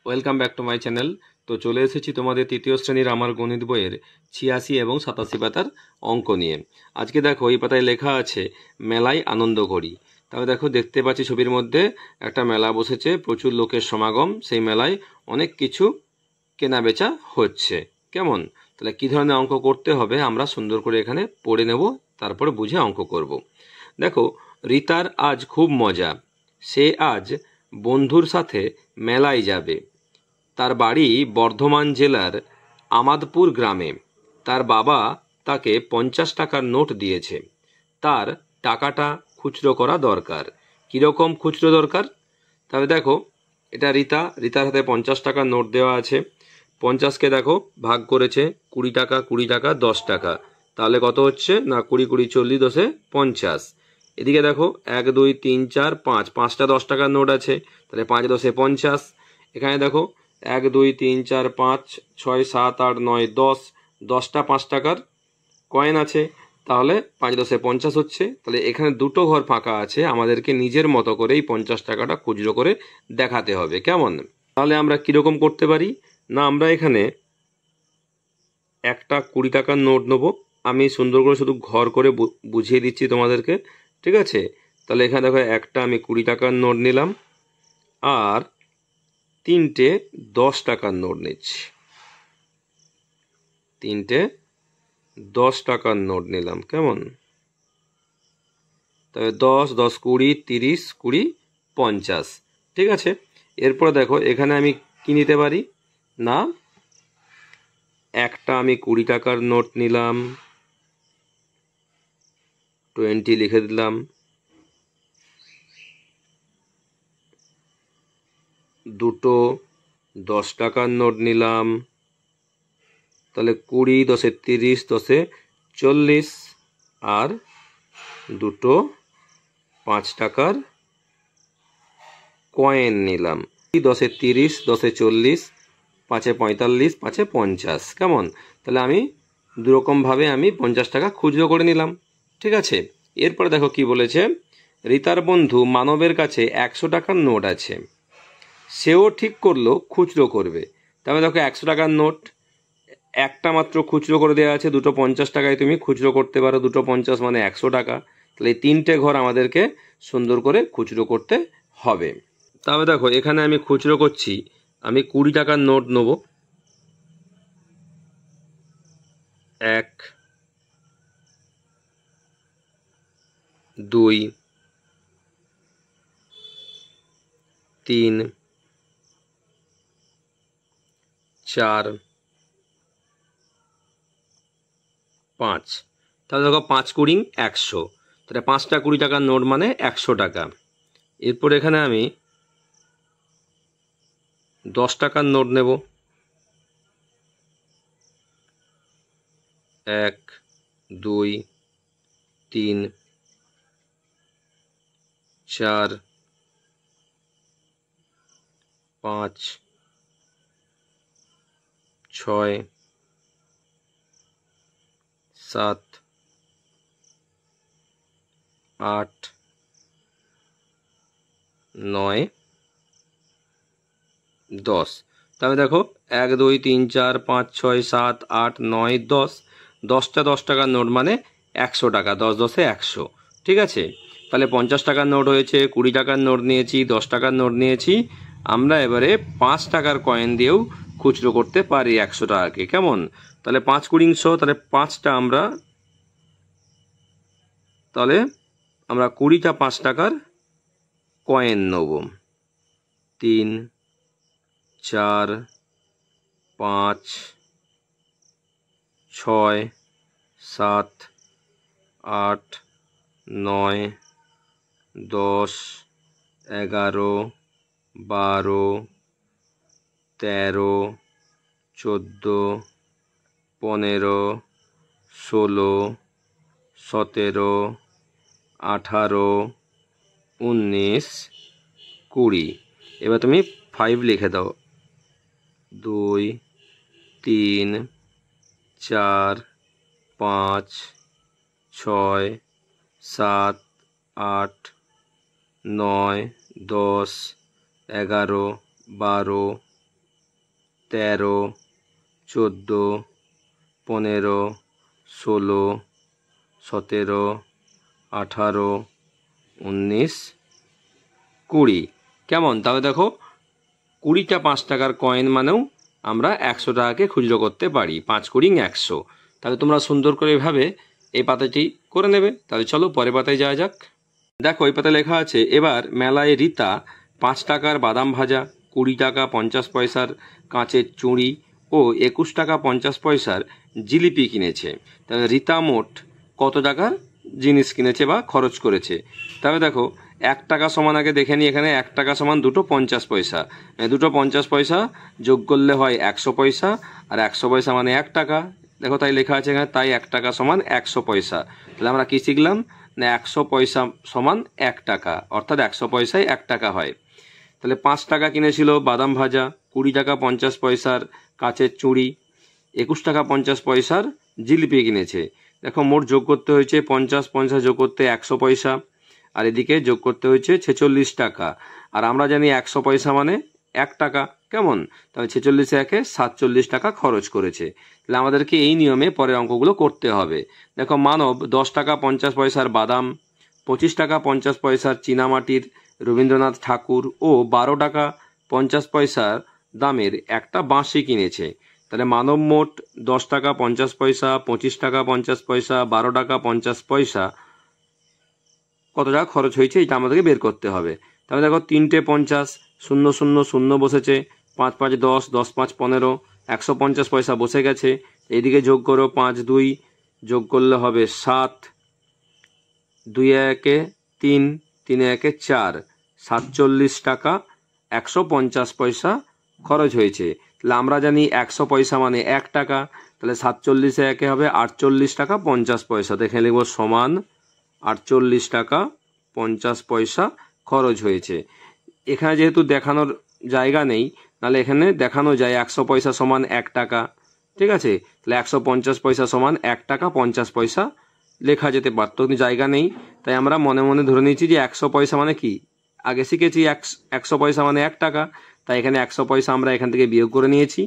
Welcome back to my channel. তো চলে এসেছি তোমাদের তৃতীয় শ্রেণীর আমার গণিত বইয়ের 86 এবং 87 পাতার অঙ্ক নিয়ে। আজকে দেখো এই পাতায় লেখা আছে মেলায় আনন্দ করি। তবে দেখো দেখতে পাচ্ছি ছবির মধ্যে একটা মেলা বসেছে, প্রচুর লোকের সমাগম। সেই মেলায় অনেক কিছু কেনা বেচা হচ্ছে। কেমন? তাহলে কি ধরনের অঙ্ক করতে হবে আমরা সুন্দর করে এখানে পড়ে নেব, তারপরে বুঝে অঙ্ক করব। দেখো, রিতার আজ খুব মজা। সে আজ বন্ধুর সাথে মেলায় যাবে। তার বাড়ি বর্ধমান জেলার আমাদপুর গ্রামে। তার বাবা তাকে 50 টাকার নোট দিয়েছে। তার টাকাটা খুচরো করা দরকার। কীরকম খুচরো দরকার? তাহলে দেখো, এটা রিতার হাতে 50 টাকার নোট দেওয়া আছে। 50কে দেখো ভাগ করেছে 20 টাকা, 20 টাকা, 10 টাকা। তাহলে কত হচ্ছে না, 20 20 40 10 50। এদিকে দেখো 1 2 3 4 5, 5টা 10 টাকার নোট আছে, তাহলে 5 10 50। এখানে দেখো 1 2 3 4 5 6 7 8 9 10, 10টা 5 টাকার কয়েন আছে, তাহলে 5 10 50 হচ্ছে। তাহলে এখানে দুটো ঘর ফাঁকা আছে, আমাদেরকে নিজের মতো করে এই 50 টাকাটা খুচরো করে দেখাতে হবে। কেমন? তাহলে আমরা কিরকম করতে পারি না, আমরা এখানে একটা 20 টাকার নোট নেবো। আমি সুন্দর করে শুধু ঘর করে বুঝিয়ে দিচ্ছি তোমাদেরকে, ঠিক আছে? তাহলে এখানে দেখো একটা আমি 20 টাকার নোট নিলাম, আর 3টে 10 টাকার নোট নিচ্ছি। 3টে 10 টাকার নোট নিলাম। কেমন? তবে 10 10 20 30 20 50, ঠিক আছে? এরপর দেখো এখানে আমি কি নিতে পারি না, একটা আমি 20 টাকার নোট নিলাম, 20 লিখে দিলাম। দুটো 10 টাকার নোট নিলাম, তাহলে 20 10 30 10 40, আর দুটো 5 টাকার কয়েন নিলাম। 10 30 10 40, 5 45, 5 50। কেমন? তাহলে আমি দুরকমভাবে আমি 50 টাকা খুচরো করে নিলাম, ঠিক আছে? এরপরে দেখো কি বলেছে, রিতার বন্ধু মানবের কাছে 100 টাকার নোট আছে। সেও ঠিক করলো খুচরো করবে। তাহলে দেখো 100 টাকার নোট একটা মাত্র খুচরো করে দেওয়া আছে, দুটো 50 টাকায় তুমি খুচরো করতে পারো। দুটো 50 মানে 100 টাকা। তাহলে এই 3টে ঘর আমাদেরকে সুন্দর করে খুচরো করতে হবে। তবে দেখো এখানে আমি খুচরো করছি, আমি 20 টাকার নোট নেব। 1 2 3 4 5। তাহলে দেখো 5 20 100, তাহলে 5টা 20 টাকার নোট মানে 100 টাকা। এরপর এখানে আমি 10 টাকার নোট নেব। 1 2 3 4 5 6 7 8 9 10। তাহলে দেখো 1 2 3 4 5 6 7 8 9 10, 10টা 10 টাকার নোট মানে 100 টাকা। 10 10 100, ঠিক আছে? তাহলে 50 টাকার নোট হয়েছে, 20 টাকার নোট নিয়েছি, 10 টাকার নোট নিয়েছি। আমরা এবারে 5 টাকার কয়েন দিয়েও খুচরো করতে পারি 100 টাকাকে। কেমন? তাহলে 5 20 100, তাহলে 5টা আমরা, তাহলে আমরা 20টা 5 টাকার কয়েন নেব। 3 4 5 6 7 8 9 10 11 12 13 14 15 16 17 18 19 20। এবার তুমি 5 লিখে দাও। 2 3 4 5 6 7 8 9 10 11 12 13, 14, 15, 16, 17, 18, 19, 20। কেমন? তাহলে দেখো 20টা 5 টাকার কয়েন মানেও আমরা 100 টাকাকে খুচরো করতে পারি। 5 কুড়ি 100। তাহলে তোমরা সুন্দর করে এভাবে এই পাতাটি করে নেবে। তাহলে চলো পরের পাতায় যাওয়া যাক। দেখো এই পাতায় লেখা আছে, এবার মেলায় রীতা 5 টাকার বাদাম ভাজা, 20 টাকা 50 পয়সার কাঁচের চুড়ি ও 21 টাকা 50 পয়সার জিলিপি কিনেছে। তাহলে রীতা মোট কত টাকার জিনিস কিনেছে বা খরচ করেছে? তাহলে দেখো 1 টাকা সমান, আগে দেখে নিই, এখানে 1 টাকা সমান দুটো 50 পয়সা, দুটো 50 পয়সা যোগ করলে হয় 100 পয়সা, আর 100 পয়সা মানে 1 টাকা। দেখো তাই লেখা আছে এখানে, তাই 1 টাকা সমান 100 পয়সা। তাহলে আমরা কি শিখলাম না 100 পয়সা সমান 1 টাকা, অর্থাৎ 100 পয়সায় 1 টাকা হয়। তাহলে 5 টাকা কিনেছিল বাদাম ভাজা, 20 টাকা 50 পয়সার কাচের চুড়ি, 21 টাকা 50 পয়সার জিলিপি কিনেছে। দেখো মোট যোগ করতে হয়েছে 50, 50 যোগ করতে 100 পয়সা, আর এদিকে যোগ করতে হয়েছে 46 টাকা। আর আমরা জানি 100 পয়সা মানে 1 টাকা। কেমন? তাহলে 46 একে 47 টাকা খরচ করেছে। তাহলে আমাদেরকে এই নিয়মে পরের অঙ্কগুলো করতে হবে। দেখো মানব 10 টাকা 50 পয়সার বাদাম, 25 টাকা 50 পয়সার চীনামাটির রবীন্দ্রনাথ ঠাকুর ও 12 টাকা 50 পয়সার দামের একটা বাঁশি কিনেছে। তাহলে মানব মোট 10 টাকা 50 পয়সা, 25 টাকা 50 পয়সা, 12 টাকা 50 পয়সা কত টাকা খরচ হয়েছে এটা আমাদেরকে বের করতে হবে। তাহলে দেখো 3টে 50, 0 0 0 বসেছে, 5 5 10, 10 5 15, 150 পয়সা বসে গেছে। এইদিকে যোগ করো, 5 2 যোগ করলে হবে 7, 2 একে 3, 3 একে 4, 47 টাকা 150 পয়সা খরচ হয়েছে। তাহলে আমরা জানি 100 পয়সা মানে 1 টাকা, তাহলে 47 একে হবে 48 টাকা 50 পয়সা। দেখে লিখব সমান 48 টাকা 50 পয়সা খরচ হয়েছে। এখানে যেহেতু দেখানোর জায়গা নেই, নাহলে এখানে দেখানো যায় 100 পয়সা সমান 1 টাকা। ঠিক আছে, তাহলে 150 পয়সা সমান 1 টাকা 50 পয়সা লেখা যেতে পারত, কিন্তু জায়গা নেই, তাই আমরা মনে মনে ধরে নিয়েছি যে 100 পয়সা মানে কি, আগে শিখেছি 100 পয়সা মানে 1 টাকা, তাই এখানে 100 পয়সা আমরা এখান থেকে বিয়োগ করে নিয়েছি।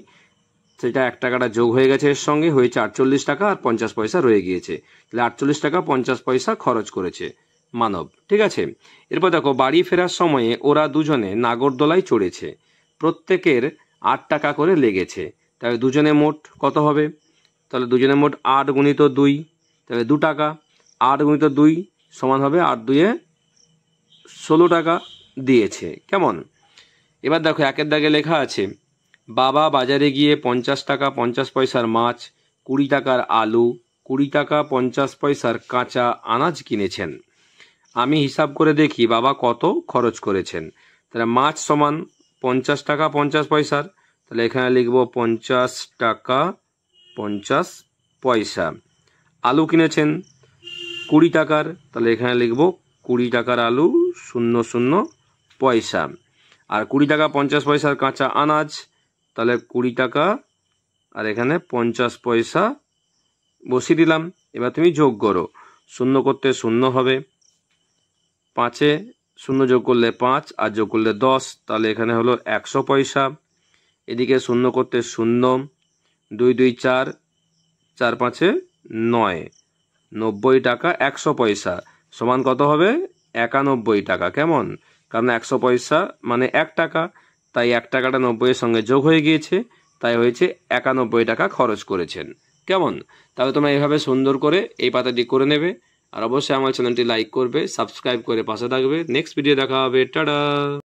সেটা 1 টাকাটা যোগ হয়ে গেছে, এর সঙ্গে হয়েছে 48 টাকা আর 50 পয়সা রয়ে গিয়েছে। তাহলে 48 টাকা 50 পয়সা খরচ করেছে মানব। ঠিক আছে, এরপর দেখো বাড়ি ফেরার সময়ে ওরা দুজনে নাগরদোলায় চড়েছে, প্রত্যেকের 8 টাকা করে লেগেছে। তাহলে দুজনে মোট কত হবে? তাহলে দুজনে মোট 8 গুণিত 2, তাহলে 2 টাকা। 8 গুণিত 2 সমান হবে 8 2 16 টাকা দিয়েছে। কেমন? এবার দেখো একের দাগে লেখা আছে, বাবা বাজারে গিয়ে 50 টাকা 50 পয়সার মাছ, 20 টাকার আলু, 20 টাকা 50 পয়সার কাঁচা আনাজ কিনেছেন। আমি হিসাব করে দেখি বাবা কত খরচ করেছেন। তাহলে মাছ সমান 50 টাকা 50 পয়সার, তাহলে এখানে লিখব 50 টাকা 50 পয়সা। আলু কিনেছেন 20 টাকার, তাহলে এখানে লিখব 20 টাকার আলু 00 পয়সা। আর 20 টাকা 50 পয়সার কাঁচা আনাজ, তাহলে 20 টাকা আর এখানে 50 পয়সা বসিয়ে দিলাম। এবার তুমি যোগ করো, 0 করতে 0 হবে, 5-এ 0 যোগ করলে 5 আর যোগ করলে 10, তাহলে এখানে হলো 100 পয়সা। এদিকে 0 করতে 0, 2 2 4, 4 5-এ 9, 90 টাকা 100 পয়সা সমান কত হবে? 91 টাকা। কেমন? কারণ 100 পয়সা মানে 1 টাকা, তাই 1 টাকাটা 90-এর সঙ্গে যোগ হয়ে গিয়েছে, তাই হয়েছে 91 টাকা খরচ করেছেন। কেমন? তাহলে তোমরা এইভাবে সুন্দর করে এই পাতাটি করে নেবে, আর অবশ্যই আমার চ্যানেলটি লাইক করবে, সাবস্ক্রাইব করে পাশে থাকবে। নেক্সট ভিডিও দেখা হবে। টাটা।